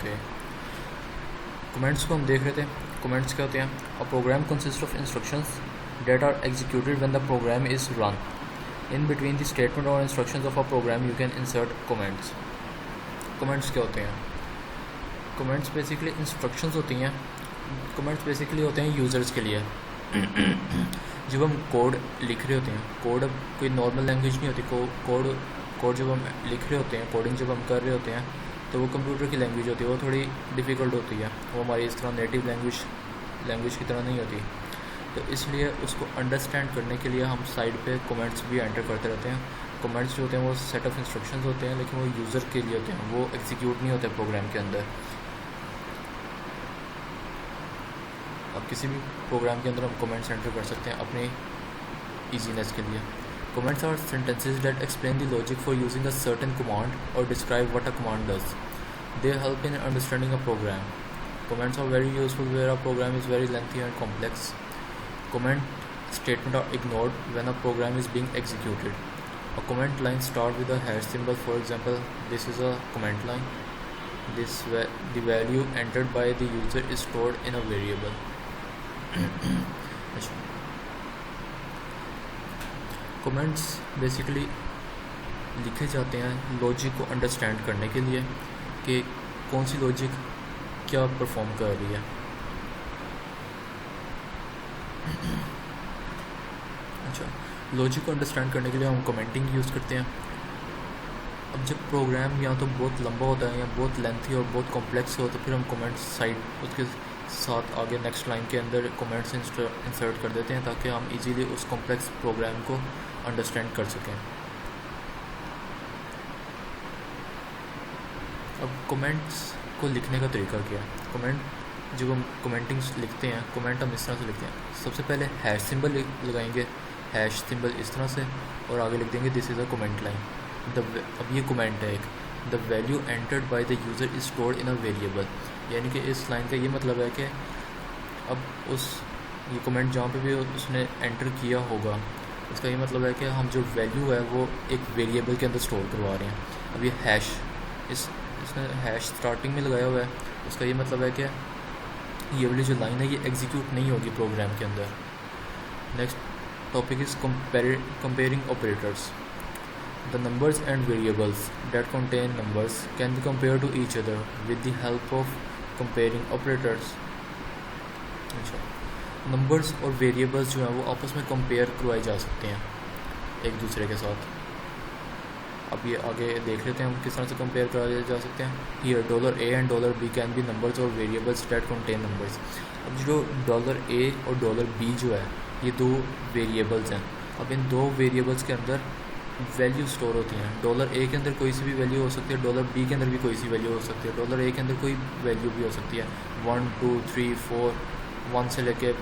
Okay, comments को हम देख रहे थे। कमेंट्स क्या होते हैं? A program consist of instructions that are executed when the program is run. In between the statement or instructions of a program you can insert comments. Comments क्या होते हैं? Comments basically instructions होती हैं। Comments basically होते हैं users के लिए। जब हम कोड लिख रहे होते हैं, कोड अब कोई नॉर्मल लैंग्वेज नहीं होती, कोड जब हम लिख रहे होते हैं, कोडिंग जब हम कर रहे होते हैं तो वो कंप्यूटर की लैंग्वेज होती है, वो थोड़ी डिफ़िकल्ट होती है, वो हमारी इस तरह नेटिव लैंग्वेज की तरह नहीं होती। तो इसलिए उसको अंडरस्टैंड करने के लिए हम साइड पे कमेंट्स भी एंटर करते रहते हैं। कमेंट्स जो होते हैं वो सेट ऑफ इंस्ट्रक्शंस होते हैं, लेकिन वो यूज़र के लिए होते हैं, वो एग्जीक्यूट नहीं होते प्रोग्राम के अंदर। अब किसी भी प्रोग्राम के अंदर हम कमेंट्स एंटर कर सकते हैं अपनी ईजीनेस के लिए। Comments are sentences that explain the logic for using a certain command और describe what a command does. They help in understanding a program. Comments are very useful where a program is very lengthy and complex. Comment statements are ignored when a program is being executed. A comment line starts with a hash symbol. For example, this is a comment line. The value entered by the user is stored in a variable. Comments basically लिखे जाते हैं logic को understand करने के लिए कि कौन सी logic क्या परफॉर्म कर रही है। अच्छा, लॉजिक को अंडरस्टैंड करने के लिए हम कमेंटिंग यूज़ करते हैं। अब जब प्रोग्राम या तो बहुत लंबा होता है या बहुत लेंथी और बहुत कॉम्प्लेक्स हो तो फिर हम कमेंट्स साइड उसके साथ आगे नेक्स्ट लाइन के अंदर कमेंट्स इंसर्ट कर देते हैं ताकि हम इजीली उस कॉम्प्लेक्स प्रोग्राम को अंडरस्टैंड कर सकें। अब कमेंट्स को लिखने का तरीका क्या है? कमेंट जब हम कमेंटिंग्स लिखते हैं, कमेंट हम इस तरह से लिखते हैं। सबसे पहले हैश सिंबल लगाएंगे, हैश सिंबल इस तरह से, और आगे लिख देंगे this is a comment line. अब ये कमेंट है एक, the value entered by the user is stored in a variable, यानी कि इस लाइन का ये मतलब है कि अब ये कमेंट जहाँ पे भी उसने एंटर किया होगा इसका ये मतलब है कि हम जो वैल्यू है वो एक वेरिएबल के अंदर स्टोर करवा रहे हैं। अब ये हैश इसने हैश स्टार्टिंग में लगाया हुआ है, उसका ये मतलब है कि ये वाली जो लाइन है ये एग्जीक्यूट नहीं होगी प्रोग्राम के अंदर। Next topic is comparing operators. The numbers and variables that contain numbers can be compare to each other with the help of comparing operators. अच्छा, नंबर्स और वेरिएबल्स जो हैं वो आपस में कंपेयर करवाए जा सकते हैं एक दूसरे के साथ। अब ये आगे देख लेते हैं हम किस तरह से कंपेयर कराए जा सकते हैं। Here $A and $B can be numbers और वेरिएबल्स दैट कंटेन नंबर्स। अब जो $A और $B जो है ये दो वेरिएबल्स हैं। अब इन दो वेरिएबल्स के अंदर वैल्यू स्टोर होती हैं। $A के अंदर कोई सी भी वैल्यू हो सकती है, $B के अंदर भी कोई सी वैल्यू हो सकती है, $A के अंदर कोई वैल्यू भी हो सकती है, 1 2 3 4 1 से लेके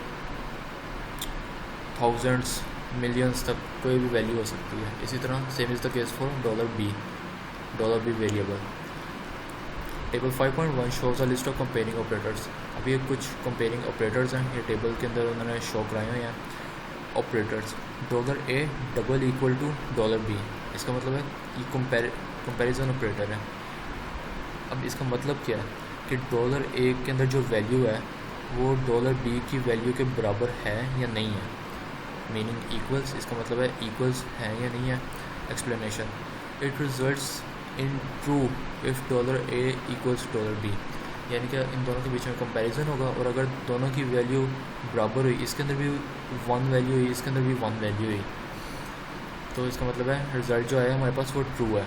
थाउजेंड्स मिलियंस तक कोई भी वैल्यू हो सकती है। इसी तरह same is the case for $B variable. Table 5.1 shows a list of comparing operators. अब ये कुछ कंपेयरिंग ऑपरेटर्स हैं, ये टेबल के अंदर उन्होंने शो कराए हुए हैं। Operators $A double equal to $B, इसका मतलब है ये कंपेरिजन ऑपरेटर है। अब इसका मतलब क्या है कि $A के अंदर जो वैल्यू है वो $B की वैल्यू के बराबर है या नहीं है। मीनिंग इक्वल्स, इसका मतलब है इक्वल्स है या नहीं है। Explanation, it results in true if $A equals $B, यानी कि इन दोनों के बीच में कंपैरिजन होगा और अगर दोनों की वैल्यू बराबर हुई, इसके अंदर भी 1 वैल्यू हुई, इसके अंदर भी 1 वैल्यू हुई, तो इसका मतलब है रिज़ल्ट जो आया हमारे पास वो ट्रू है।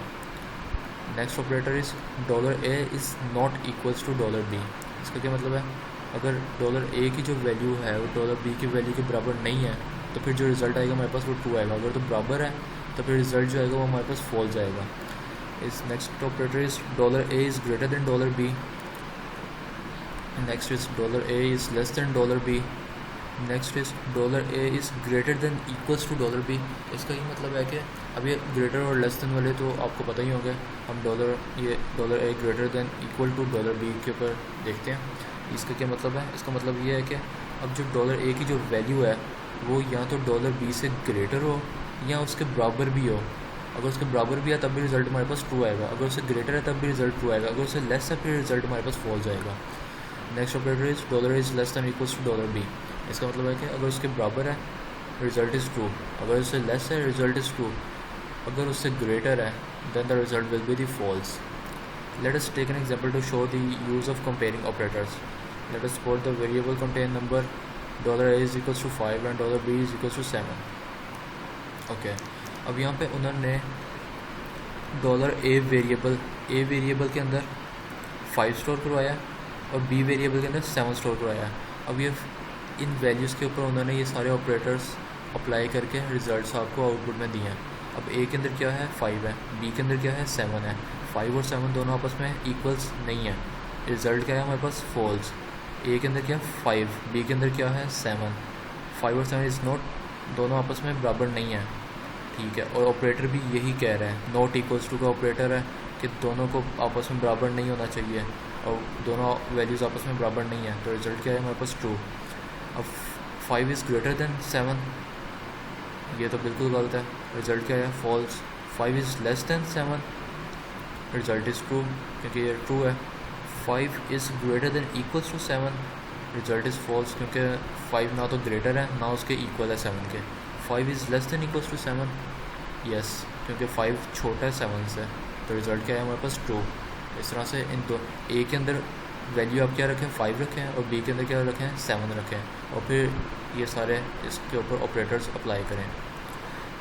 Next operator is $A is not equals to $B। इसका क्या मतलब है? अगर $A की जो वैल्यू है वो $B की वैल्यू के बराबर नहीं है तो फिर जो रिज़ल्ट आएगा हमारे पास वो ट्रू आएगा। अगर तो बराबर है तो फिर रिज़ल्ट जो आएगा वो हमारे पास फॉल्स जाएगा। इस next operator is $A is greater than $B। Next is $A is less than $B। Next is $A is greater than equals to $B। इसका ये मतलब है कि अब ये ग्रेटर और लेस देन वाले तो आपको पता ही होंगे। हम $A greater than equal to $B के ऊपर देखते हैं। इसका क्या मतलब है? इसका मतलब ये है कि अब जो $A की जो वैल्यू है वो या तो $B से ग्रेटर हो या उसके बराबर भी हो। अगर उसके बराबर भी है तब भी रिजल्ट हमारे पास ट्रू आएगा, अगर उससे ग्रेटर है तब भी रिजल्ट ट्रू आएगा, अगर उससे लेस है फिर रिजल्ट हमारे पास फॉल्स आएगा। Next operator is dollar is less than equals to dollar B. इसका मतलब है कि अगर उसके बराबर है रिजल्ट इज़ ट्रू, अगर उससे लेस है रिजल्ट इज़ ट्रू, अगर उससे ग्रेटर है then the result will be the false. Let us take an example to show the use of comparing operators. Let us suppose the variable contain number $a is equals to 5 and $b is equals to 7। Okay, अब यहाँ पे उन्होंने a variable के अंदर 5 store करवाया और B variable के अंदर 7 स्टोर करवाया। अब ये इन वैल्यूज़ के ऊपर उन्होंने ये सारे ऑपरेटर्स अप्लाई करके रिजल्ट्स आपको आउटपुट में दिए हैं। अब ए के अंदर क्या है 5 है, बी के अंदर क्या है 7 है। 5 और 7 दोनों आपस में इक्वल्स नहीं है, रिज़ल्ट क्या है हमारे पास फॉल्स। ए के अंदर क्या 5, बी के अंदर क्या है 7। 5 और 7 इज़ नॉट, दोनों आपस में बराबर नहीं है, ठीक है। और ऑपरेटर भी यही कह रहा है, नॉट इक्वल्स टू का ऑपरेटर है कि दोनों को आपस में बराबर नहीं होना चाहिए और दोनों वैल्यूज़ आपस में बराबर नहीं है, तो रिज़ल्ट क्या है हमारे पास ट्रू। अब 5 इज़ ग्रेटर दैन 7, ये तो बिल्कुल गलत है, रिज़ल्ट क्या है false. 5 is less than 7, result is true क्योंकि ये ट्रू है। 5 is greater than equals to 7, result is false क्योंकि 5 ना तो ग्रेटर है ना उसके इक्वल है 7 के। 5 is less than equals to 7, yes क्योंकि 5 छोटा है 7 से, तो रिज़ल्ट क्या है हमारे पास ट्रू। इस तरह से इन दो ए के अंदर वैल्यू आप क्या रखें 5 रखें और बी के अंदर क्या रखें 7 रखें और फिर ये सारे इसके ऊपर ऑपरेटर्स अप्लाई करें।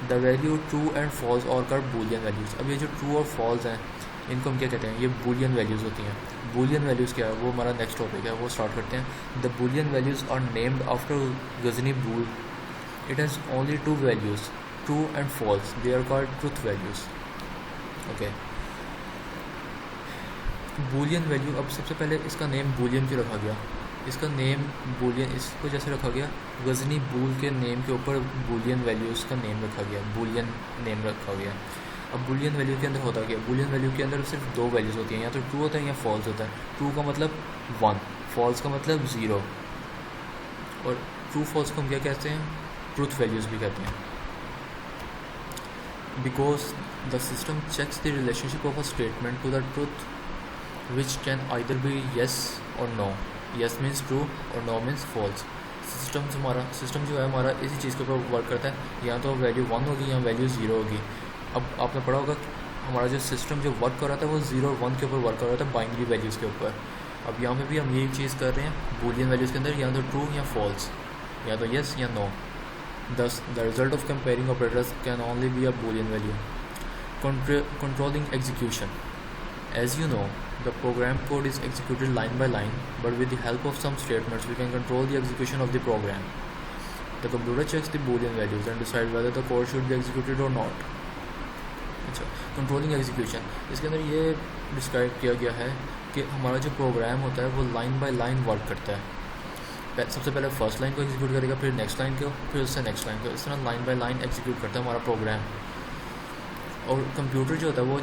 The value true and false और कर बूलियन वैल्यूज़। अब ये जो ट्रू और फॉल्स हैं इनको हम क्या कहते हैं, ये बूलियन वैल्यूज़ होती हैं। बूलियन वैल्यूज़ क्या है वो हमारा नेक्स्ट टॉपिक है, वो स्टार्ट करते हैं। The Boolean values are named after गजनी Boole. It has only 2 values, true and false, they are called truth values. Okay, Boolean value, अब सबसे पहले इसका नेम बूलियन क्यों रखा गया? इसका नेम बूलियन इसको जैसे रखा गया, गजनी बूल के नेम के ऊपर बूलियन वैल्यूज़ का नेम रखा गया, बूलियन नेम रखा गया। अब बूलियन वैल्यू के अंदर होता क्या, बूलियन वैल्यू के अंदर सिर्फ 2 वैल्यूज़ होती हैं, या तो ट्रू होता है या फॉल्स होता है। ट्रू का मतलब 1, फॉल्स का मतलब 0, और ट्रू फॉल्स को हम क्या कहते हैं, ट्रूथ वैल्यूज़ भी कहते हैं। Because the system checks the relationship of a statement to the truth which can either be yes or no. yes means true और no means false. सिस्टम जो है हमारा इसी चीज़ के ऊपर वर्क करता है, या तो वैल्यू 1 होगी या वैल्यू 0 होगी। अब आपने पढ़ा होगा हमारा जो सिस्टम जो वर्क कर रहा था वो 0 और 1 के ऊपर वर्क कर रहा था, बाइनरी वैल्यूज़ के ऊपर। अब यहाँ पे भी हम यही चीज़ कर रहे हैं बूलियन वैल्यूज़ के अंदर, या तो ट्रू या फॉल्स, या तो yes या no. Thus the result of comparing operators can only be a boolean value. Controlling execution. As you know, the program code is executed line by line, but with the help of some statements we can control the execution of the program. The computer checks the boolean values and decides whether the code should be executed or not. अच्छा, controlling execution, इसके अंदर ये describe किया गया है कि हमारा जो प्रोग्राम होता है वो लाइन बाय लाइन वर्क करता है। सबसे पहले फर्स्ट लाइन को एग्जीक्यूट करेगा, फिर नेक्स्ट लाइन को, फिर उससे नेक्स्ट लाइन को, इस तरह लाइन बाय लाइन एग्जीक्यूट करता है हमारा प्रोग्राम। और कंप्यूटर जो होता है वो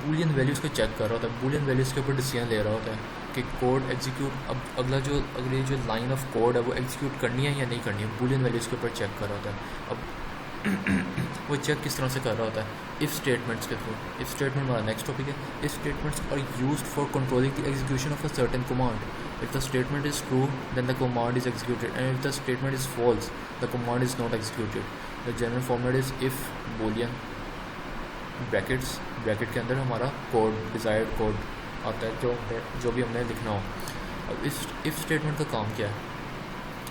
बूलियन वैल्यूज़ को चेक कर रहा होता है, बूलियन वैल्यूज़ के ऊपर डिसीजन ले रहा होता है कि कोड एग्जीक्यूट, अब अगली जो लाइन ऑफ कोड है वो एग्जीक्यूट करनी है या नहीं करनी है, बूलियन वैल्यूज़ के ऊपर चेक कर रहा होता है। अब वो चेक किस तरह से कर रहा होता है, इफ़ स्टेटमेंट्स के थ्रू। इफ़ स्टेटमेंट हमारा नेक्स्ट टॉपिक है। If statements are used for controlling the execution of a certain command. If the statement is true then the command is executed, and if the statement is false the command is not executed. The general format is if Boolean bracket के अंदर हमारा code, desired code आता है जो भी हमने लिखना हो। अब इफ़ स्टेटमेंट का काम क्या है,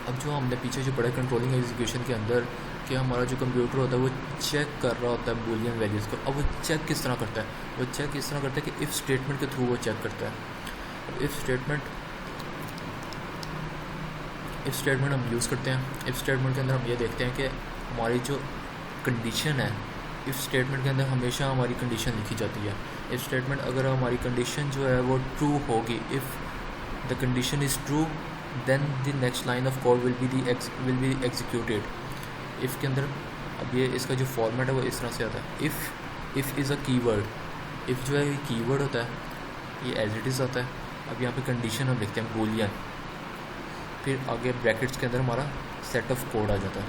अब जो हमने पीछे जो पढ़ा कंट्रोलिंग एग्जीक्यूशन के अंदर कि हमारा जो कंप्यूटर होता है वो चेक कर रहा होता है बूलियन वैल्यूज़ को। अब वो चेक किस तरह करता है, वो चेक इस तरह करता है कि इफ़ स्टेटमेंट के थ्रू वो चेक करता है। अब इफ़ स्टेटमेंट हम यूज़ करते हैं। इफ़ स्टेटमेंट के अंदर हम ये देखते हैं कि हमारी जो कंडीशन है, इफ़ स्टेटमेंट के अंदर हमेशा हमारी कंडीशन लिखी जाती है। इफ़ स्टेटमेंट अगर हमारी कंडीशन जो है वो ट्रू होगी, if the condition is true then the next line of code will be executed. If के अंदर अब ये इसका जो फॉर्मेट है वो इस तरह से आता है। If is a keyword, if जो है ये कीवर्ड होता है, ये एज इट इज़ आता है। अब यहाँ पे कंडीशन हम लिखते हैं बूलियन, फिर आगे ब्रैकेट्स के अंदर हमारा सेट ऑफ कोड आ जाता है।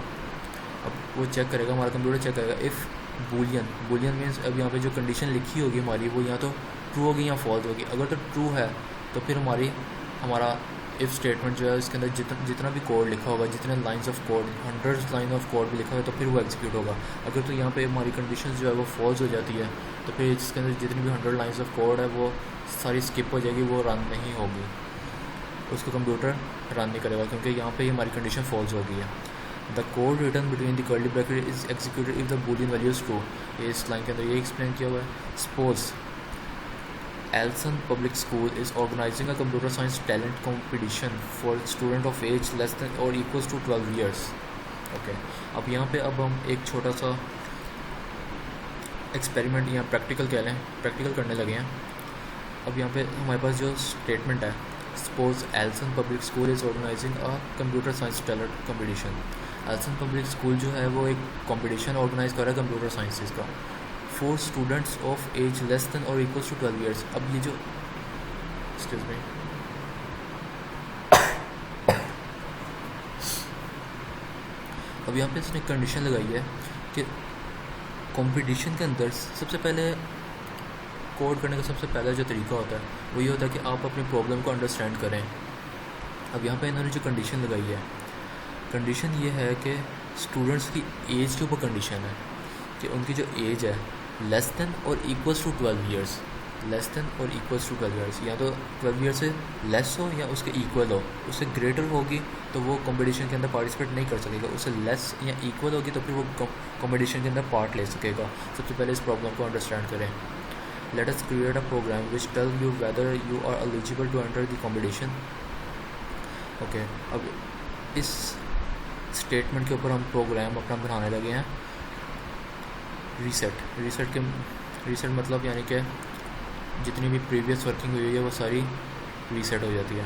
अब वो चेक करेगा, हमारा कंप्यूटर चेक करेगा इफ़ बूलियन, बूलियन मीन्स अब यहाँ पे जो कंडीशन लिखी होगी हमारी वो यहाँ तो ट्रू होगी या फॉल्स होगी। अगर तो ट्रू है तो फिर हमारा इफ़ स्टेटमेंट जो है इसके अंदर जितना भी कोड लिखा होगा, जितने lines of code, 100 line of code भी लिखा होगा तो फिर वो एग्जीक्यूट होगा। अगर तो यहाँ पे हमारी कंडीशन जो है वो फॉल्स हो जाती है तो फिर इसके अंदर जितनी भी 100 लाइंस ऑफ कोड है वो सारी स्किप हो जाएगी, वो रन नहीं होगी, उसको कंप्यूटर रन नहीं करेगा क्योंकि यहाँ पे हमारी कंडीशन फॉल्स हो गई है। The code return between the curly bracket is executed if the Boolean value is true. ये इस लाइन के अंदर ये एक्सप्लेन किया हुआ है। Suppose Elson Public School is organizing a computer science talent competition for student of age less than or equals to 12 years. Okay. अब यहाँ पे अब हम एक छोटा सा एक्सपेरिमेंट या प्रैक्टिकल कह लें, प्रैक्टिकल करने लगे हैं। अब यहाँ पे हमारे पास जो स्टेटमेंट है, suppose Elson public school is organizing a computer science talent competition. Elson public school जो है वो एक कंपटीशन ऑर्गेनाइज कर रहा है कंप्यूटर साइंसेस का for students of age less than और इक्वल्स टू 12 ईयर्स। अब ये जो एक्सक्यूज मी अब यहाँ पे इसने कंडीशन लगाई है कि कंपटीशन के अंदर सबसे पहले कोड करने का सबसे पहला जो तरीका होता है वो ये होता है कि आप अपनी प्रॉब्लम को अंडरस्टैंड करें। अब यहाँ पे इन्होंने जो कंडीशन लगाई है, कंडीशन ये है कि स्टूडेंट्स की एज के ऊपर कंडीशन है कि उनकी जो एज है लेस देन और equals to 12 years, less than और इक्वल्स टू 12 ईयर्स, या तो 12 ईयर से लेस हो या उसके इक्वल हो। उससे ग्रेटर होगी तो वो कंपटीशन के अंदर पार्टिसिपेट नहीं कर सकेगा, उससे लेस या इक्वल होगी तो फिर वो कंपटीशन के अंदर पार्ट ले सकेगा। सबसे पहले इस प्रॉब्लम को अंडरस्टैंड करें। Let us create a program which tell you whether you are eligible to enter the competition. Okay, अब इस स्टेटमेंट के ऊपर हम प्रोग्राम अपना बनाने लगे हैं। रीसेट मतलब यानी कि जितनी भी प्रीवियस वर्किंग हुई है वो सारी रीसेट हो जाती है।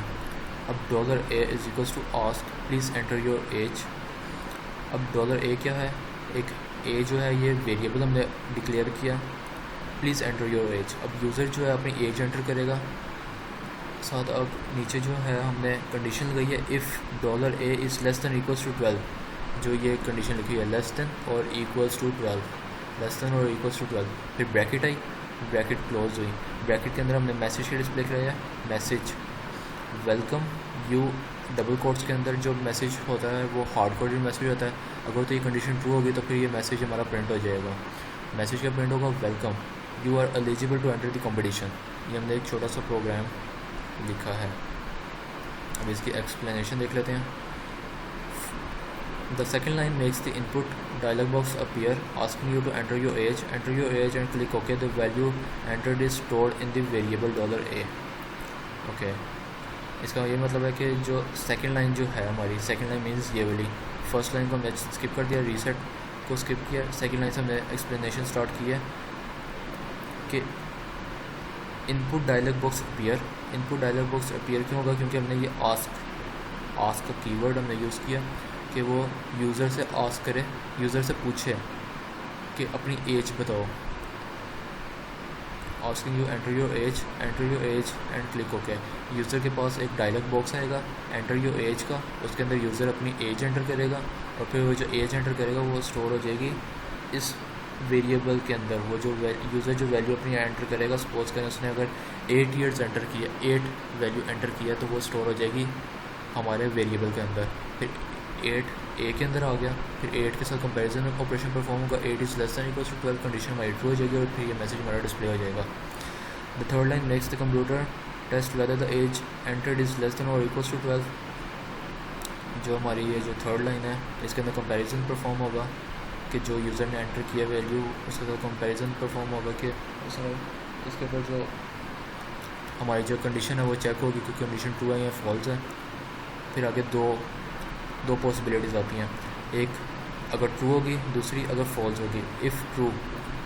अब $a is equals to ask please enter your age. अब $a क्या है, एक ए जो है ये वेरिएबल हमने डिक्लेयर किया, प्लीज़ एंटर योर एज। अब यूज़र जो है अपनी एज एंटर करेगा, साथ अब नीचे जो है हमने कंडीशन लगाई है if $a is less than equals to 12, जो ये कंडीशन लिखी है लेस दैन और इक्वल्स टू 12, लेस दैन और इक्वल्स टू 12। फिर ब्रैकेट आई, ब्रैकेट क्लोज हुई, ब्रैकेट के अंदर हमने मैसेज का डिस्प्ले कराया, message welcome you. Double quotes के अंदर जो मैसेज होता है वो हार्ड कोडेड मैसेज होता है। अगर तो ये कंडीशन ट्रू होगी तो फिर ये मैसेज हमारा प्रिंट हो जाएगा। मैसेज का प्रिंट होगा welcome you are eligible to enter the competition. ये हमने एक छोटा सा प्रोग्राम लिखा है। अब इसकी एक्सप्लेनेशन देख लेते हैं। The second line makes the input dialog box appear asking you to enter your age and click OK. The value entered is stored in the variable $a. Okay, इसका ये मतलब है कि जो सेकेंड लाइन जो है हमारी, सेकेंड लाइन मीन्स ये वाली, फर्स्ट लाइन को हमने स्किप कर दिया, रीसेट को स्किप किया, सेकेंड लाइन से हमने एक्सप्लेनेशन स्टार्ट की है कि input dialog box appear. Input dialog box appear क्यों होगा, क्योंकि हमने ये आस्क का कीवर्ड हमने यूज़ किया कि वो यूज़र से आस्क करे, यूज़र से पूछे कि अपनी एज बताओ। Asking you enter your as and click okay. User के पास एक डायलॉग बॉक्स आएगा एंटर योर एज का, उसके अंदर यूज़र अपनी एज एंटर करेगा और फिर वो जो एज एंटर करेगा वो स्टोर हो जाएगी इस वेरिएबल के अंदर। वो जो यूज़र जो वैल्यू अपनी एंटर करेगा, सपोज करें उसने अगर 8 ईयर्स एंटर किया, 8 वैल्यू एंटर किया तो वो स्टोर हो जाएगी हमारे वेरिएबल के अंदर। फिर 8 ए के अंदर आ गया, फिर 8 के साथ कंपैरिजन ऑपरेशन परफॉर्म होगा, 8 is less than equals to 12, condition हमारी ट्रू हो जाएगी और फिर ये मैसेज हमारा डिस्प्ले हो जाएगा। The third line makes the computer test whether the age entered is less than और इक्वल्स टू 12। जो हमारी ये जो थर्ड लाइन है इसके अंदर कंपैरिजन परफॉर्म होगा कि जो यूज़र ने एंटर किया वैल्यू उसके साथ कंपैरिजन परफॉर्म होगा कि इसके ऊपर जो हमारी जो कंडीशन है वो चेक होगी कि कंडीशन ट्रू है या फॉल्स है। फिर आगे दो पॉसिबिलिटीज़ आती हैं, एक अगर ट्रू होगी, दूसरी अगर फॉल्स होगी। If true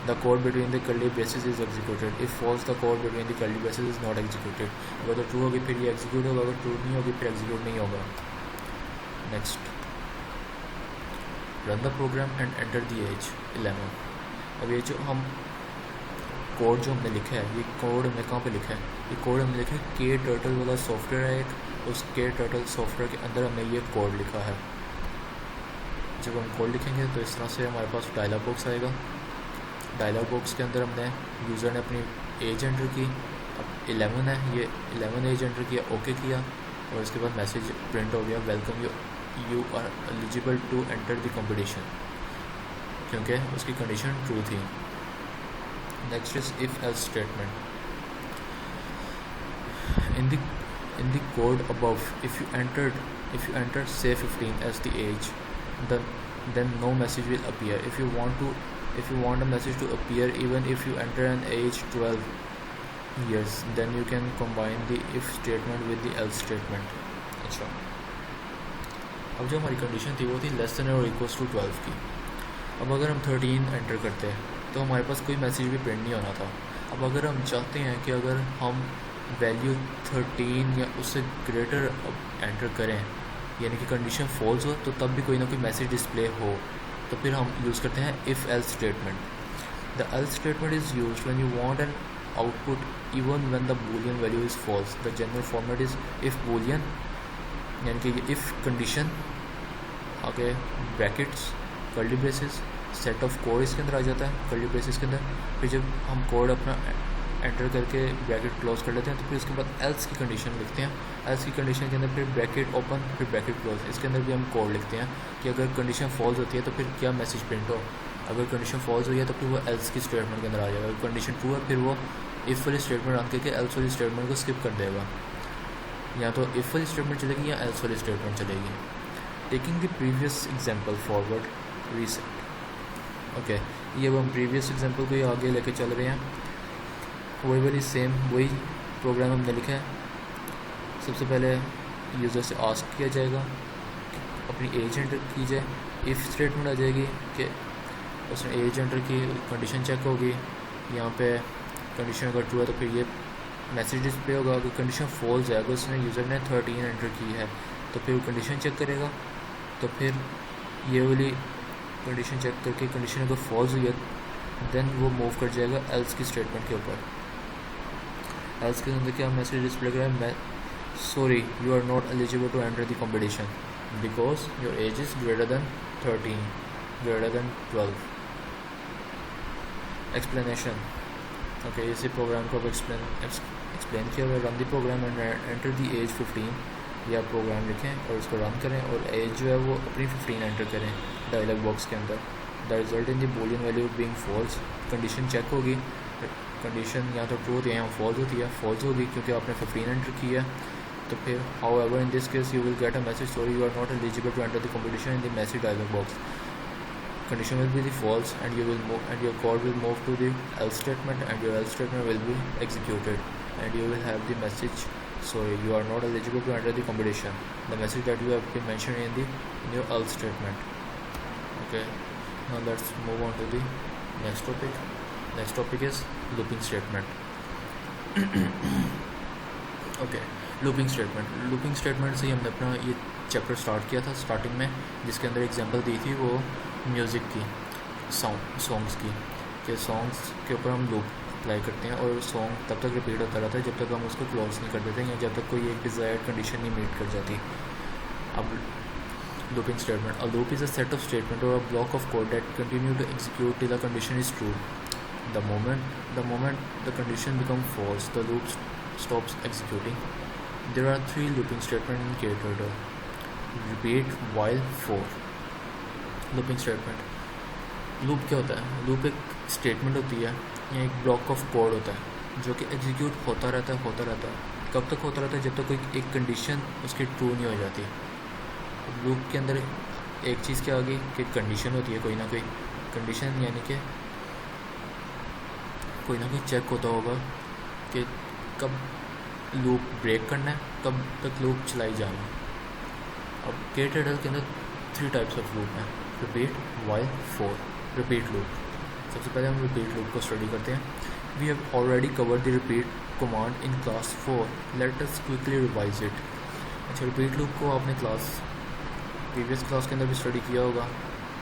the code between the curly braces is executed, if false the code between the curly braces is not executed. अगर तो ट्रू होगी फिर ये एग्जीक्यूट होगा, अगर ट्रू नहीं होगी फिर एग्जीक्यूट नहीं होगा। Next, run the program and enter the age 11। अब ये जो हम कोड जो हमने लिखा है, ये कोड हमने कहाँ पे लिखा है, ये कोड हमने लिखा है KTurtle वाला सॉफ्टवेयर है एक, उस KTurtle सॉफ्टवेयर के अंदर हमने ये कोड लिखा है। जब हम कोड लिखेंगे तो इस तरह से हमारे पास डायलॉग बॉक्स आएगा, डायलॉग बॉक्स के अंदर हमने यूज़र ने अपनी एज एंटर की, अब 11 है, ये 11 एज एंटर किया, ओके किया, और उसके बाद मैसेज प्रिंट हो गया, welcome you are eligible to enter the competition, क्योंकि उसकी कंडीशन ट्रू थी। Next is if else statement. in the code above, if you enter say 15 as the age, then no message will appear. If you want a message to appear even if you enter an age 12 years, then you can combine the if statement with the else statement. अच्छा, अब जो हमारी condition थी वो थी less than और equals to 12 की। अब अगर हम 13 एंटर करते हैं तो हमारे पास कोई मैसेज भी प्रिंट नहीं होना था। अब अगर हम चाहते हैं कि अगर हम वैल्यू 13 या उससे ग्रेटर एंटर करें, यानी कि कंडीशन फॉल्स हो, तो तब भी कोई ना कोई मैसेज डिस्प्ले हो, तो फिर हम यूज़ करते हैं if else statement. The else statement is used when you want an output even when the Boolean value is false. The general format is if Boolean, यानी कि इफ़ कंडीशन आगे brackets curly braces, set of code इसके अंदर आ जाता है curly braces के अंदर। फिर जब हम कोड अपना एंटर करके ब्रैकेट क्लोज कर लेते हैं तो फिर उसके बाद एल्स की कंडीशन लिखते हैं। एल्स की कंडीशन के अंदर फिर ब्रैकेट ओपन, फिर ब्रैकेट क्लोज, इसके अंदर भी हम कोड लिखते हैं कि अगर कंडीशन फॉल्स होती है तो फिर क्या मैसेज प्रिंट हो। अगर कंडीशन फॉल्स हुई है तो फिर वो एल्स की स्टेटमेंट के अंदर आ जाएगा। अगर कंडीशन ट्रू है फिर वो इफ़ वाली स्टेटमेंट रन करके एल्स वाली स्टेटमेंट को स्किप कर देगा। या तो इफ़ वाली स्टेटमेंट चलेगी या एल्स वाली स्टेटमेंट चलेगी। Taking the previous example forward reset. Okay, ये अब हम प्रीवियस एग्जाम्पल को ही आगे लेके चल रहे हैं। वही वाली सेम वही प्रोग्राम हमने लिखा है। सबसे पहले यूज़र से आस्क किया जाएगा, अपनी एज एंटर की जाए, इफ़ स्टेटमेंट आ जाएगी कि उसने एज एंटर की, कंडीशन चेक होगी। यहाँ पे कंडीशन अगर ट्रू है तो फिर ये मैसेज डिस्प्ले होगा। अगर कंडीशन फॉल्स है, अगर उसने यूज़र ने 13 एंटर की है तो फिर वो कंडीशन चेक करेगा, तो फिर ये वाली कंडीशन चेक करके कंडीशन अगर फॉल्स हुई है देन वो मूव कर जाएगा एल्स की स्टेटमेंट के ऊपर। एल्स के अंदर क्या मैसेज डिस्प्ले करें, मैं sorry you are not eligible to enter the competition because your age is greater than 13, greater than 12। Explanation. Okay, इसी प्रोग्राम को अब एक्सप्लेन किया हुआ। Run the program and enter the age 15, या प्रोग्राम लिखें और उसको रन करें और एज जो है वो अपनी 15 एंटर करें डायलॉग बॉक्स के अंदर। The result in the Boolean value being false, condition check होगी, कंडीशन या तो ट्रू होती है या फॉल्स होती है। फॉल्स होगी क्योंकि आपने 15 एंटर किया, तो फिर however in this case you will get a message sorry you are not eligible to enter the competition in the message dialog box. Condition will be the false, and you will move, and your code will move to the else statement, and your else statement will be executed, and you will have the message sorry you are not eligible to enter the competition, the message that you have been mentioned in your else statement. Okay, now let's move on to the next topic. Next topic is looping statement. Okay, looping statement से ही हमने अपना ये chapter start किया था starting में, जिसके अंदर example दी थी वो म्यूज़िक की, सॉन्ग्स की, कि सॉन्ग्स के ऊपर हम लूप अप्लाई करते हैं और सॉन्ग तब तक रिपीट होता रहता है जब तक हम उसको क्लोज नहीं कर देते या जब तक कोई एक डिज़ायर्ड कंडीशन नहीं मीट कर जाती। अब looping statement, a loop is a set of statement और a block of code that continue to execute till the condition is true. The moment the condition becomes false, the loop stops executing. There are 3 looping statements in KTurtle. Repeat, while, for. Looping statement. Loop क्या होता है? Loop एक statement होती है या एक block of code होता है जो कि एग्जीक्यूट होता रहता है। कब तक होता रहता है? जब तक कोई एक कंडीशन उसकी ट्रू नहीं हो जाती। लूप के अंदर एक चीज़ क्या होगी कि कंडीशन होती है, कोई ना कोई कंडीशन, यानी कि कोई ना कोई चेक होता होगा कि कब लूप ब्रेक करना है, कब तक लूप चलाई जाना। अब KTurtle के अंदर 3 टाइप्स ऑफ लूप हैं, repeat, while, for. Repeat loop, सबसे पहले हम रिपीट लूप को स्टडी करते हैं। We have already covered the repeat command in class 4, let us quickly revise it. अच्छा, रिपीट लूप को आपने प्रीवियस क्लास के अंदर भी स्टडी किया होगा,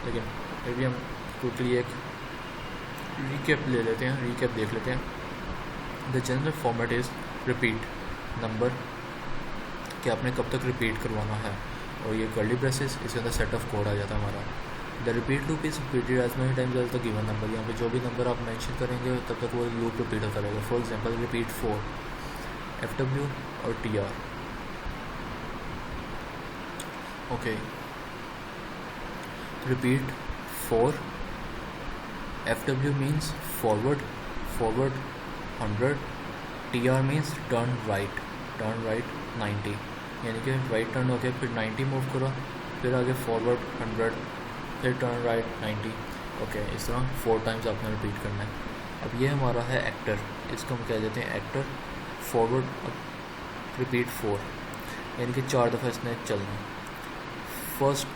लेकिन फिर भी हम क्विकली एक रीकैप ले लेते हैं, रीकैप देख लेते हैं। The general format is repeat number, कि आपने कब तक रिपीट करवाना है, और ये कर्ली ब्रेसेस, इसके अंदर सेट ऑफ कोड आ जाता है हमारा। The repeat loop is repeated as many times as the given number. यहाँ पे जो भी नंबर आप मेंशन करेंगे तब तक वो लूप रिपीट होता रहेगा। फॉर एग्जांपल रिपीट 4 FW और TR। Okay, repeat 4 FW means forward 100, TR means turn right 90, यानी कि राइट टर्न हो गया, फिर 90 मूव करो, फिर आगे फॉरवर्ड 100, फिर टर्न राइट 90। ओके, इस तरह 4 टाइम्स आपने रिपीट करना है। अब ये हमारा है एक्टर, इसको हम कह देते हैं एक्टर फॉरवर्ड। अब रिपीट 4 यानी कि 4 दफ़ा इसने चलना है। फर्स्ट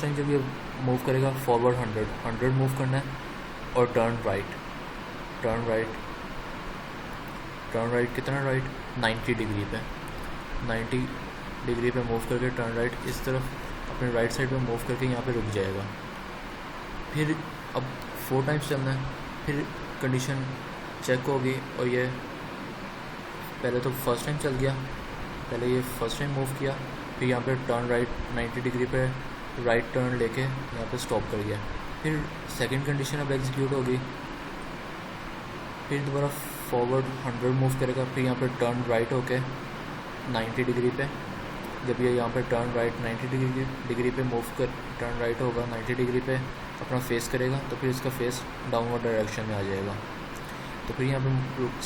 टाइम जब ये मूव करेगा फॉरवर्ड 100 मूव करना है, और टर्न राइट कितना राइट 90 डिग्री पे 90 डिग्री पे मूव करके टर्न राइट इस तरफ अपने राइट साइड पे मूव करके यहाँ पे रुक जाएगा। फिर अब 4 टाइम्स चलना है, फिर कंडीशन चेक होगी, और ये पहले तो फर्स्ट टाइम चल गया, पहले ये फर्स्ट टाइम मूव किया, फिर यहाँ पे टर्न राइट 90 डिग्री पे राइट टर्न लेके यहाँ पे स्टॉप कर गया। फिर सेकंड कंडीशन अब एग्जीक्यूट होगी, फिर दोबारा फॉरवर्ड 100 मूव करेगा, फिर यहाँ पे टर्न राइट होके 90 डिग्री पे, जब ये यहाँ पे टर्न राइट 90 डिग्री पे मूव कर टर्न राइट होगा 90 डिग्री पे अपना फेस करेगा, तो फिर इसका फेस डाउनवर्ड डायरेक्शन में आ जाएगा, तो फिर यहाँ पे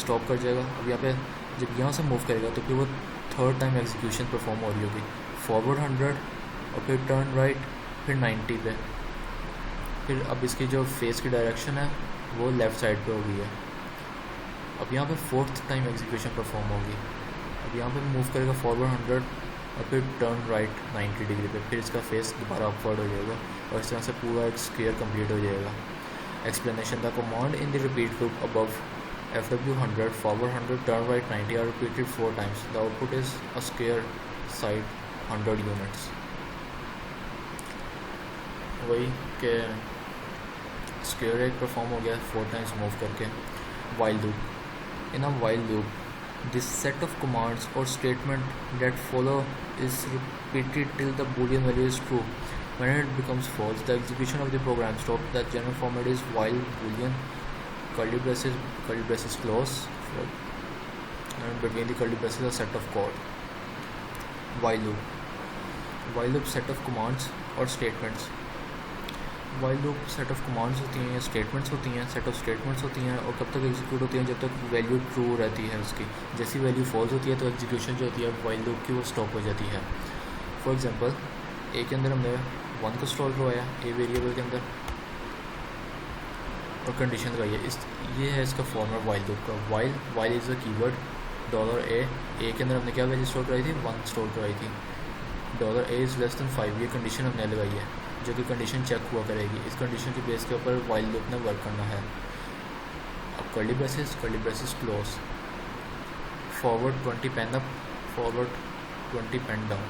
स्टॉप कर जाएगा। अब यहाँ पे जब यहाँ से मूव करेगा तो फिर वो थर्ड टाइम एग्जीक्यूशन परफॉर्म हो रही होगी, फॉरवर्ड 100 और फिर टर्न राइट, फिर 90 पे, फिर अब इसकी जो फेस की डायरेक्शन है वो लेफ़्ट साइड पे हो गई है। अब यहाँ पे फोर्थ टाइम एग्जीक्यूशन परफॉर्म होगी, अब यहाँ पे मूव करेगा फॉरवर्ड 100 और फिर टर्न राइट 90 डिग्री पे, फिर इसका फेस दोबारा अपवर्ड हो जाएगा, और इस तरह से पूरा एक स्क्वायर कंप्लीट हो जाएगा। Explanation: the command in the repeat loop above FW 100 forward 100 turn right 90 are repeated 4 times. The output is a square side 100 units. वही के स्क्वायर एक परफॉर्म हो गया 4 टाइम्स मूव करके। While loop: in a while loop, this set of commands or statement that follow is repeated till the boolean value is true. When it becomes false, the execution of the program stops. The general format is while boolean curly braces close, and between the curly braces a set of code. While loop set of commands or statements. While loop set of commands होती हैं या statements होती हैं, set of statements होती हैं, और कब तक एग्जीक्यूट होती हैं, जब तक वैल्यू ट्रू रहती है उसकी। जैसी वैल्यू फॉल्स होती है तो एग्जीक्यूशन जो होती है वाइल लूप की वो स्टॉप हो जाती है। फॉर एग्जांपल ए के अंदर हमने 1 को स्टोर करवाया ए वेरिएबल के अंदर, और कंडीशन लगाई है, ये है इसका फॉर्मेट वाइल लूप का। While is a keyword $a के अंदर हमने क्या वैल्यू स्टोर कराई थी 1 स्टोर कराई थी। $a इज़ लेस दैन 5 ये कंडीशन हमने लगाई है, जो कि कंडीशन चेक हुआ करेगी। इस कंडीशन के बेस के ऊपर वाइल लूप ने वर्क करना है। अब curly braces close, forward 20 pen up, forward 20 pen down.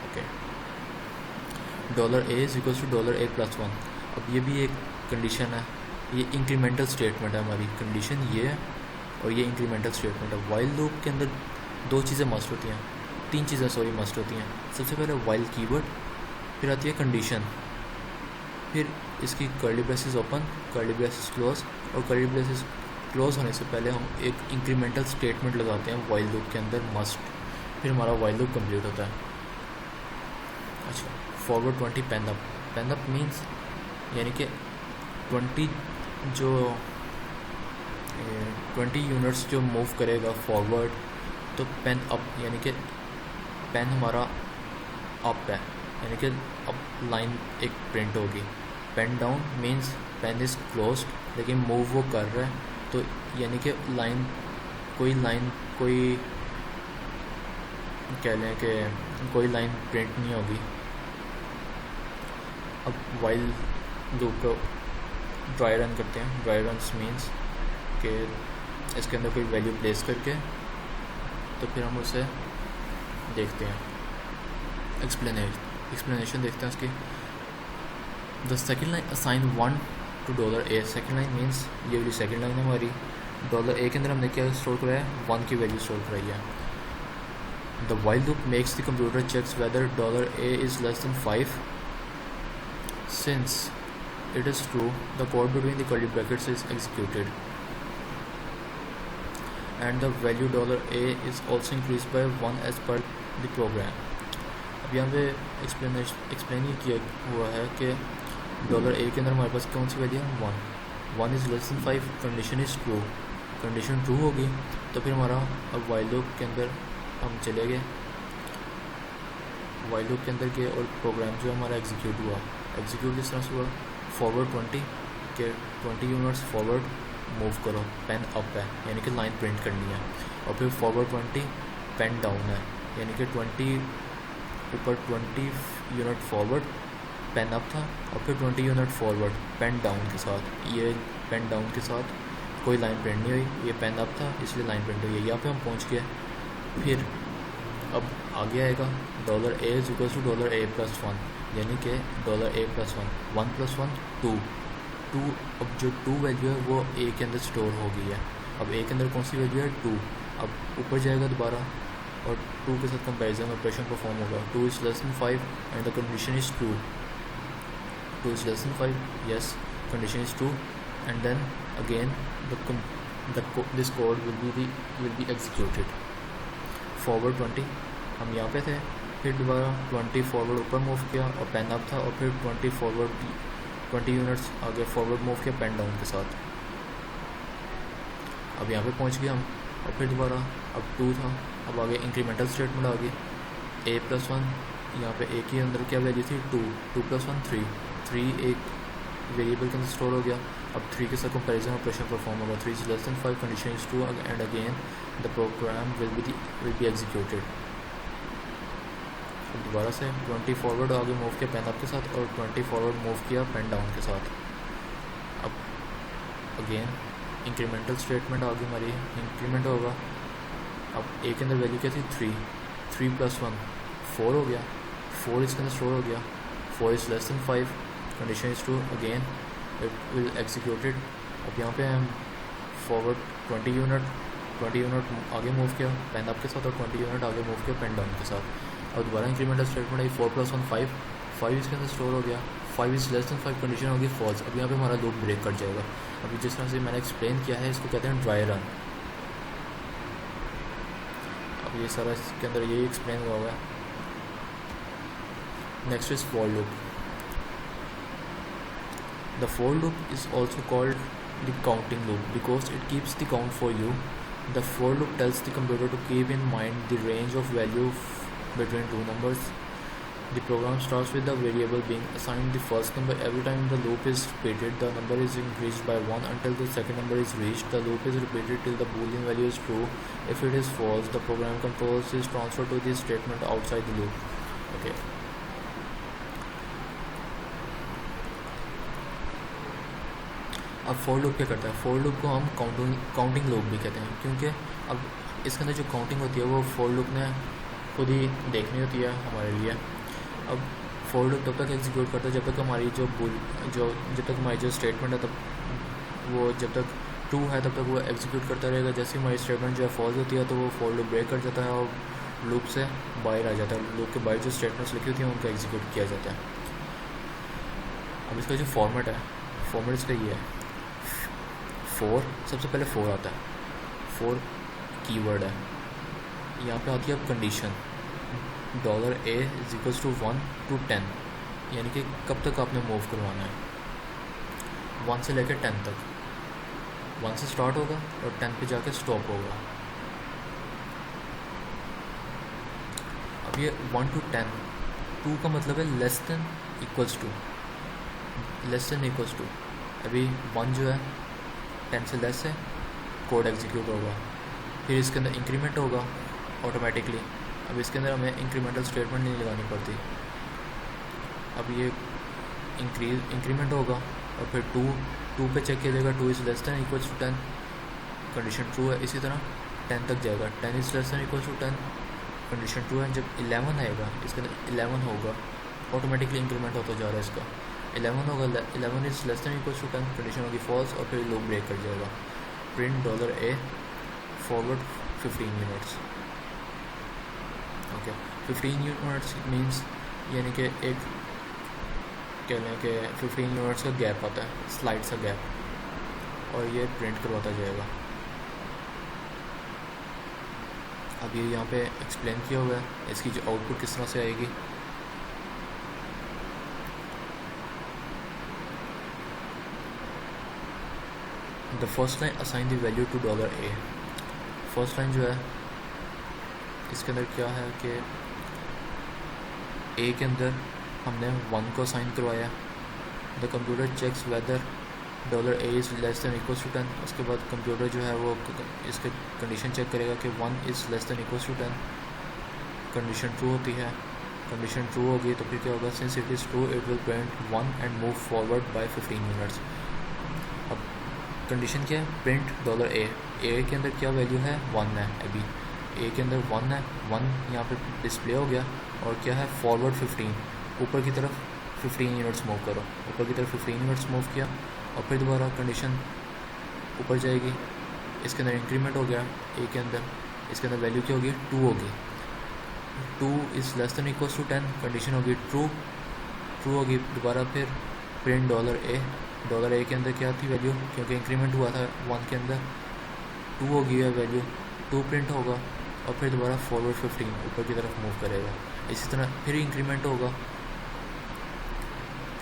Okay, $a is equals to $a + 1। अब ये भी एक कंडीशन है, ये इंक्रीमेंटल स्टेटमेंट है हमारी। कंडीशन ये है और ये इंक्रीमेंटल स्टेटमेंट है। वाइल लूप के अंदर 2 चीज़ें मस्ट होती हैं, 3 चीज़ें मस्ट होती हैं। सबसे पहले वाइल कीवर्ड, फिर आती है कंडीशन, फिर इसकी curly braces open, curly braces close, और कर्ली ब्रेसेस क्लोज होने से पहले हम एक इंक्रीमेंटल स्टेटमेंट लगाते हैं वाइल लूप के अंदर मस्ट, फिर हमारा वाइल लूप कंप्लीट होता है। अच्छा, फॉरवर्ड 20 पेन अप मीन्स यानी कि 20 यूनिट्स जो मूव करेगा फॉरवर्ड, तो पेन अप यानी कि पेन हमारा अप है, यानी कि अब लाइन एक प्रिंट होगी। Pen down means pen is closed लेकिन मूव वो कर रहा है, तो यानी कि कोई कह लें कि कोई लाइन प्रिंट नहीं होगी। अब वाइल लूप को ड्राई रन करते हैं। ड्राई रन्स मीन्स कि इसके अंदर कोई वैल्यू प्लेस करके तो फिर हम उसे देखते हैं। एक्सप्लेनेशन देखते हैं उसकी। The second line assign 1 to $a। Second line means ये वाली सेकेंड लाइन है हमारी। $a के अंदर हमने क्या स्टोर कराया है 1 की वैल्यू स्टोर कराई है। The while loop makes the computer checks whether $a is less than 5 since it is true, the code between the curly brackets is executed and the value $a is also increased by 1 as per the program. अब यहाँ पे explain ये किया हुआ है कि $a के अंदर हमारे पास कौन सी वैल्यू है 1 is less than 5, condition is true, condition true होगी तो फिर हमारा अब वाइल लूप के अंदर हम चले गए, वाइल लूप के अंदर गए और प्रोग्राम जो हमारा एग्जीक्यूट हुआ, एग्जीक्यूट इस तरह से हुआ फॉरवर्ड 20 के 20 यूनिट्स फॉरवर्ड मूव करो, पेन अप है यानी कि लाइन प्रिंट करनी है, और फिर फॉरवर्ड 20 पेन डाउन है यानी कि 20 ऊपर 20 यूनिट फॉरवर्ड पेन अप था और फिर 20 यूनिट फॉरवर्ड पेन डाउन के साथ, ये पेन डाउन के साथ कोई लाइन प्रिंट नहीं हुई, ये पेन अप था इसलिए लाइन प्रिंट हुई है। यहाँ पे हम पहुँच गए। फिर अब आगे आएगा $a is equals to $a+1 यानी कि $a+1 1 + 1 2 अब जो 2 वैल्यू है वो a के अंदर स्टोर हो गई है। अब a के अंदर कौन सी वैल्यू है 2, अब ऊपर जाएगा दोबारा और 2 के साथ कंपैरिजन ऑपरेशन परफॉर्म होगा। 2 is less than 5 and the condition is true, 2 is less than 5, yes condition is true, and then again this code will be executed. Forward 20 हम यहाँ पे थे, फिर दोबारा 20 फॉरवर्ड ऊपर मूव किया और पेन अप था, और फिर 20 फॉरवर्ड 20 यूनिट्स आगे फॉरवर्ड मूव किया पेन डाउन के साथ। अब यहाँ पे पहुँच गए हम, और फिर दोबारा अब 2 था, अब आगे इंक्रीमेंटल स्टेटमेंट आ गई a+1, यहाँ पे a के अंदर क्या वैल्यू थी 2 + 1 3 एक वेरिएबल के अंदर स्टोर हो गया। अब 3 के साथ कंपैरिजन ऑपरेशन परफॉर्म होगा, 3 is less than 5, condition is true and again the program will be executed. अब दोबारा से 20 फॉरवर्ड आगे मूव किया पेन अप के साथ और 20 फॉरवर्ड मूव किया पेन डाउन के साथ। अब अगेन इंक्रीमेंटल स्टेटमेंट आगे हमारी इंक्रीमेंट होगा। अब a के अंदर वैल्यू क्या थी 3 + 1 4 हो गया, 4 इसके अंदर स्टोर हो गया, 4 is less than 5, condition is true, again it will executed. अब यहाँ पे हम फॉरवर्ड 20 यूनिट आगे मूव किया पेन अप के साथ और 20 यूनिट आगे मूव किया पेन डाउन के साथ। और दोबारा इंक्रीमेंटल स्टेटमेंट आई 4 + 1 5 इसके अंदर स्टोर हो गया, 5 इज़ लेस दैन 5, कंडीशन होगी फॉल्स। अब यहाँ पे हमारा लूप ब्रेक कर जाएगा। अभी जिस तरह से मैंने एक्सप्लेन किया है इसको कहते हैं ड्राई रन। अब ये सारा इसके अंदर यही एक्सप्लेन हुआ है। Next is for loop. The for loop is also called the counting loop because it keeps the count for you. The for loop tells the computer to keep in mind the range of value between two numbers. The program starts with the variable being assigned the first number. Every time the loop is repeated, the number is increased by 1 until the second number is reached. The loop is repeated till the boolean value is true. If it is false, the program controls is transferred to the statement outside the loop. Okay. अब for loop क्या करता है, for loop को हम counting loop भी कहते हैं, क्योंकि अब इसके अंदर जो काउंटिंग होती है वो फॉर लूप ने खुद ही देखनी होती है हमारे लिए। अब फॉर लूप तब तक एग्जीक्यूट करता है जब तक हमारी जब तक हमारी जो स्टेटमेंट है तब वो जब तक ट्रू है तब तक वो एग्जीक्यूट करता रहेगा। जैसे हमारी स्टेटमेंट जो है फॉल्स होती है तो वो फॉर लूप ब्रेक कर जाता है और लूप से बाहर आ जाता है। लूप के बाहर जो स्टेटमेंट्स लिखी होती हैं उनको एग्जीक्यूट किया जाता है। अब इसका जो फॉर्मेट है, फॉर्मेट इसका ये है, सबसे पहले 4 आता है, 4 कीवर्ड है। यहाँ पे आती है अब condition $a is equals to 1 to 10, यानी कि कब तक आपने मूव करवाना है, 1 से लेकर 10 तक। 1 से स्टार्ट होगा और 10 पे जाके स्टॉप होगा। अब ये 1 to 10, 2 का मतलब है लेस देन इक्वल्स टू। अभी 1 जो है 10 से लेस है, कोड एग्जीक्यूट होगा। फिर इसके अंदर इंक्रीमेंट होगा ऑटोमेटिकली। अब इसके अंदर हमें इंक्रीमेंटल स्टेटमेंट नहीं लगानी पड़ती। अब ये इंक्रीमेंट होगा और फिर 2 पे चेक किया जाएगा, 2 is less than equals to 10, condition true है। इसी तरह 10 तक जाएगा, 10 is less than equals to 10, condition true है। जब 11 आएगा इसके अंदर 11 होगा, ऑटोमेटिकली इंक्रीमेंट होता जा रहा है इसका। 11 होगा, 11 is less than equals to 10, condition होगी फॉल्स और फिर लूप ब्रेक कर जाएगा। Print $a forward 15 units. Okay, 15 units means यानी कि एक कह लें कि 15 यूनिट्स का गैप आता है, स्लाइड सा गैप, और ये प्रिंट करवाता जाएगा। अब ये यहाँ पे एक्सप्लेन किया हुआ है इसकी जो आउटपुट किस तरह से आएगी। The first line assign the value to $a। First line जो है इसके अंदर क्या है कि ए के अंदर हमने 1 को असाइन करवाया। The computer checks whether $a is less than equals to 10। उसके बाद कंप्यूटर जो है वो इसके कंडीशन चेक करेगा कि 1 is less than equals to 10। Condition true होती है, कंडीशन ट्रू होगी तो फिर क्या होगा, since it is true it will print 1 and move forward by 15 units. अब कंडीशन क्या है, प्रिंट $a। ए के अंदर क्या वैल्यू है, 1 है। अभी ए के अंदर 1 है, 1 यहाँ पे डिस्प्ले हो गया, और क्या है फॉरवर्ड 15, ऊपर की तरफ 15 यूनिट्स मूव करो। ऊपर की तरफ 15 यूनिट्स मूव किया और फिर दोबारा कंडीशन ऊपर जाएगी। इसके अंदर इंक्रीमेंट हो गया ए के अंदर, इसके अंदर वैल्यू क्या होगी, 2 होगी। 2 is less than equals to 10, condition होगी ट्रू, ट्रू होगी। दोबारा फिर प्रिंट $a के अंदर क्या थी वैल्यू, क्योंकि इंक्रीमेंट हुआ था 1 के अंदर, 2 होगी है वैल्यू, 2 प्रिंट होगा, और फिर दोबारा फॉरवर्ड 15 ऊपर की तरफ मूव करेगा। इसी तरह फिर इंक्रीमेंट होगा,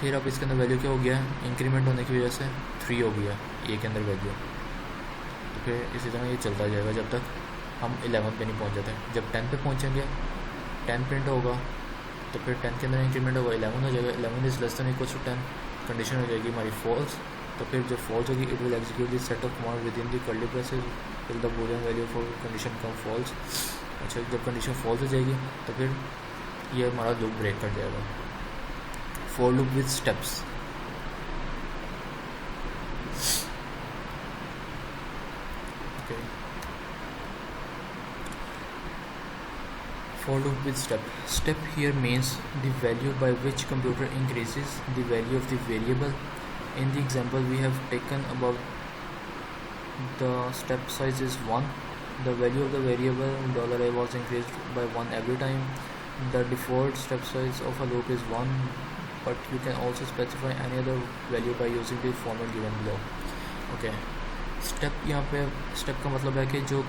फिर अब इसके अंदर वैल्यू क्या हो गया, इंक्रीमेंट होने की वजह से 3 हो गया ए के अंदर वैल्यू। तो फिर इसी तरह ये चलता जाएगा जब तक हम 11 पे नहीं पहुंच जाते। जब 10 पे पहुंचेंगे 10 प्रिंट होगा, तो फिर 10 के अंदर इंक्रीमेंट होगा, 11 हो जाएगा। 11 is less than equals to 10, condition हो जाएगी हमारी फॉल्स। तो फिर जब फॉल्स होगी it will execute this set of command within the curly braces till the Boolean value for condition come false. अच्छा, जब कंडीशन फॉल्स हो जाएगी तो फिर ये हमारा लूप ब्रेक कर जाएगा। For loop with steps, okay. For loop with step. Step here means the value by which computer increases the value of the variable. In the example we have taken above, the step size is 1. The value of the variable $a was increased by 1 every time. The default step size of a loop is 1, but you can also specify any other value by using the format given below. Okay. Step यहाँ पे step का मतलब है कि जो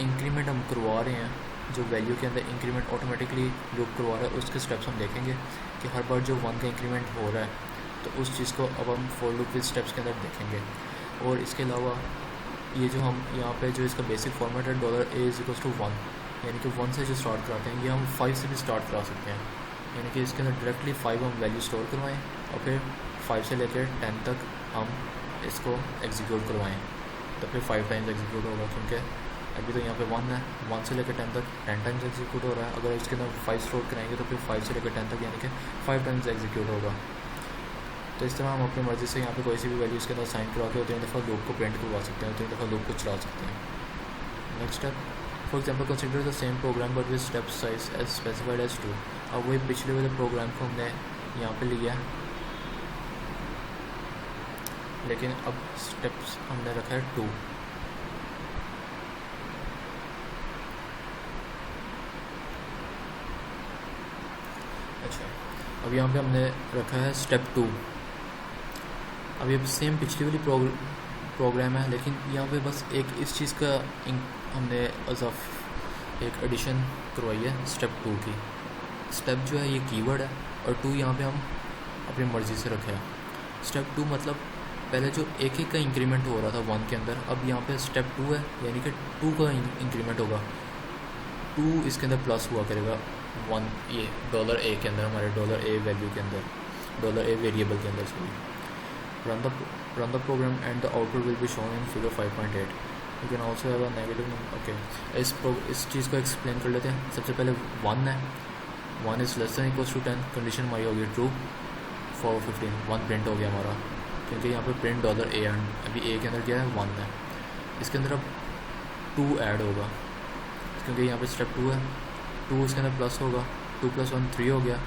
increment हम करवा रहे हैं, जो वैल्यू के अंदर इंक्रीमेंट ऑटोमेटिकली लूप करवा रहा है, उसके स्टेप्स हम देखेंगे कि हर बार जो 1 का इंक्रीमेंट हो रहा है तो उस चीज़ को अब हम फॉर लूप विद स्टेप्स के अंदर देखेंगे। और इसके अलावा ये जो हम यहाँ पे जो इसका बेसिक फॉर्मेट है $a इज़ इक्वल्स टू 1, यानी कि 1 से जो स्टार्ट कराते हैं, ये हम 5 से भी स्टार्ट करा सकते हैं। यानी कि इसके अंदर डायरेक्टली 5 हम वैल्यू स्टोर करवाएँ और फिर 5 से लेकर 10 तक हम इसको एग्जीक्यूट करवाएँ, तो फिर 5 टाइम्स एग्जीक्यूट होगा, क्योंकि अभी तो यहाँ पे 1 है, 1 से लेकर 10 तक 10 टाइम्स एग्जीक्यूट हो रहा है। अगर इसके अंदर 5 स्टोर कराएंगे तो फिर 5 से लेकर 10 तक यानी कि 5 टाइम्स एग्जीक्यूट होगा। तो इस तरह हम अपनी मर्ज़ी से यहाँ पे कोई सी भी वैल्यू इसके अंदर साइन करवा के 3 दफ़ा लूप को प्रिंट करवा सकते हैं, 3 दफ़ा लूप को चला सकते हैं। Next step, for example consider the same program but with step size as specified as 2। अब वही पिछले वाले प्रोग्राम को हमने यहाँ पर लिया, लेकिन अब स्टेप्स हमने रखा है 2। अच्छा, अब यहाँ पे हमने रखा है स्टेप 2। अब ये सेम पिछली वाली प्रोग्राम है, लेकिन यहाँ पे बस एक इस चीज़ का हमने एक एडिशन करवाई है स्टेप 2 की। स्टेप जो है ये कीवर्ड है और 2 यहाँ पे हम अपनी मर्ज़ी से रखे हैं। स्टेप 2 मतलब पहले जो एक का इंक्रीमेंट हो रहा था 1 के अंदर, अब यहाँ पे स्टेप 2 है, यानी कि 2 का इंक्रीमेंट होगा। 2 इसके अंदर प्लस हुआ करेगा 1 ये $a के अंदर, हमारे $a वैल्यू के अंदर, $a वेरिएबल के अंदर। Sorry, run the program and the output will be shown in figure 5.8. You can also have a negative number. Okay, इस चीज़ को एक्सप्लेन कर लेते हैं। सबसे पहले 1 है, 1 is less than equals to 10, condition हमारी होगी ट्रू फॉर 15, 1 प्रिंट हो गया हमारा, क्योंकि यहाँ पे प्रिंट $a अभी a के अंदर क्या है 1 है। इसके अंदर अब 2 ऐड होगा, क्योंकि यहाँ पे स्टेप 2 है, 2 इसके अंदर प्लस होगा, 2 + 1 3 हो गया,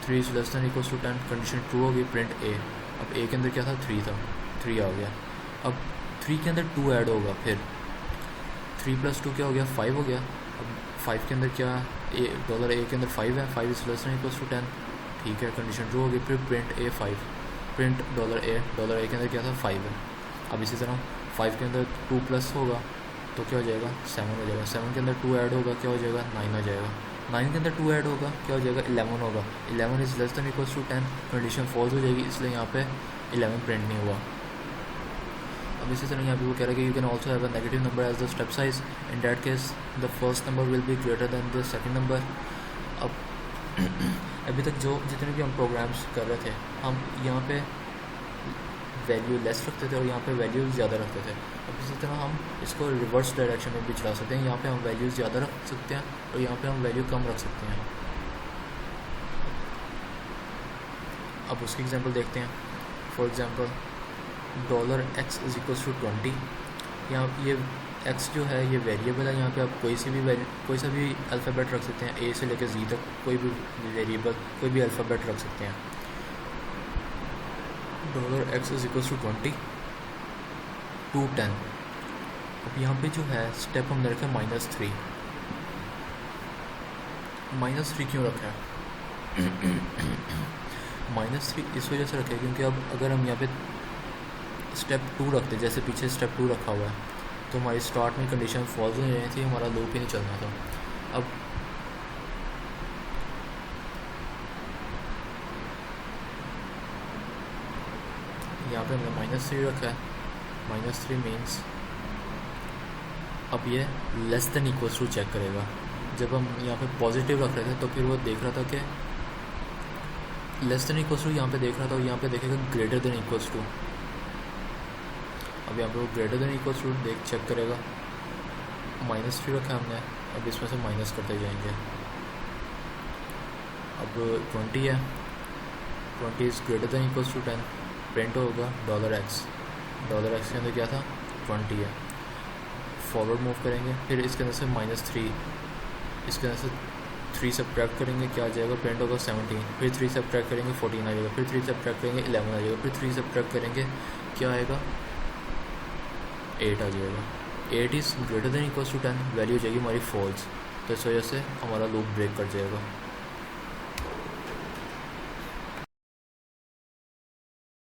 3 is less than equals to 10, condition true होगी, प्रिंट a। अब a के अंदर क्या था 3 था, 3 आ गया। अब 3 के अंदर 2 ऐड होगा, फिर 3 + 2 क्या हो गया 5 हो गया। अब 5 के अंदर क्या $a के अंदर 5 है, 5 is less than equals to 10, ठीक है, कंडीशन ट्रू होगी। फिर प्रिंट ए 5, प्रिंट $a के अंदर क्या था 5 है। अब इसी तरह 5 के अंदर 2 प्लस होगा तो क्या हो जाएगा 7 हो जाएगा। 7 के अंदर 2 ऐड होगा क्या हो जाएगा 9 हो जाएगा। 9 के अंदर 2 ऐड होगा क्या हो जाएगा 11 होगा। 11 is less than equals to 10, condition false हो जाएगी, इसलिए यहाँ पे 11 प्रिंट नहीं हुआ। अब इसी तरह यहाँ पे वो कह रहा है कि you can also have a negative number as the step size, in that case the first number will be greater than the second number. अब अभी तक जो जितने भी हम प्रोग्राम्स कर रहे थे, हम यहाँ पे वैल्यू लेस रखते थे और यहाँ पे वैल्यूज़ ज़्यादा रखते थे। अब इसी तरह हम इसको रिवर्स डायरेक्शन में भी चला सकते हैं। यहाँ पे हम वैल्यूज़ ज़्यादा रख सकते हैं और यहाँ पे हम वैल्यू कम रख सकते हैं। अब उसकी एग्जांपल देखते हैं। For example $x is equals to 20। यहाँ ये x जो है ये वेरिएबल है, यहाँ पे आप कोई सा भी अल्फ़ाबेट रख सकते हैं, a से लेकर z तक कोई भी वेरिएबल कोई भी अल्फ़ाबेट रख सकते हैं। $x is equals to 20 to 10। अब यहाँ पे जो है स्टेप हमने रखा है -3। -3 क्यों रखा है? -3 इस वजह से रखा है क्योंकि अब अगर हम यहाँ पे स्टेप 2 रखते, जैसे पीछे स्टेप 2 रखा हुआ है, तो हमारी स्टार्ट में कंडीशन फॉल्स हो रही थी, हमारा लूप ही नहीं चलना था। अब यहाँ पे हमने -3 रखा है। -3 मीन्स अब ये less than equals to check करेगा। जब हम यहाँ पे पॉजिटिव रख रहे थे तो फिर वो देख रहा था कि लेस देन इक्वल्स टू यहाँ पे देख रहा था और यहाँ पे देखेगा ग्रेटर देन इक्वल्स टू। अब यहाँ पे वो greater than equals to check करेगा। -3 रखा हमने, अब इसमें से माइनस करते जाएंगे। अब 20 है, 20 is greater than equals to 10, print होगा $x। $x के अंदर क्या था 20 है। फॉरवर्ड मूव करेंगे, फिर इसके अंदर से -3, इसके अंदर से 3 सब्ट्रैक्ट करेंगे, क्या आ जाएगा प्रिंट होगा 17। फिर 3 सब्ट्रैक्ट करेंगे 14 आ जाएगा। फिर 3 सब्ट्रैक्ट करेंगे 11 आ जाएगा। फिर 3 सब्ट्रैक्ट करेंगे क्या आएगा 8 आ जाएगा। 8 is greater than equals to 10, value हो जाएगी हमारी फॉल्स, तो इस वजह से हमारा लूप ब्रेक कर जाएगा।